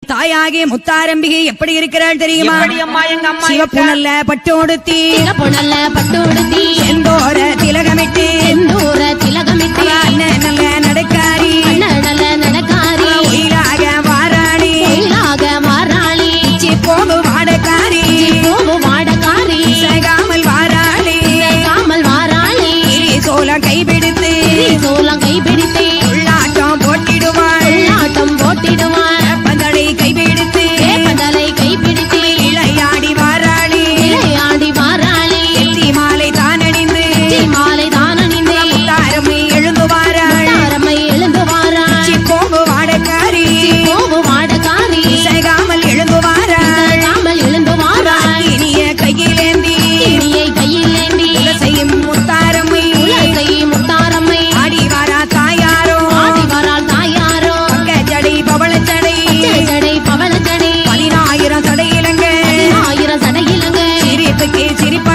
தாயாகி முத்தாரம்பிகை எப்படி இருக்கிறாள் தெரியுமா? சிவப்பு நல்ல பட்டோடுத்தி செந்தோர திலகமிட்டு நல்ல நடக்காரி உயிராக வாராளி போகு வாடக்காரி சகாமல் வாராளி சோளம் கைபிடித்து உள்ளாட்டம் போட்டிடுவாள் கைபிடித்து இளையாடி வாராளி மாலை தானணிந்து முத்தாரம்மை எழுந்து வாராள் போகு வாடக்காரி சகாமல் எழுந்து வாராள் இனிய கையிலேந்தி செய்யும் முத்தாரம்மை ஆடி வரா தாயாரோ ஜடை பவளச்சடை 10,000 சடை இலங்க சிரிப்புக்கு சிரிப்பு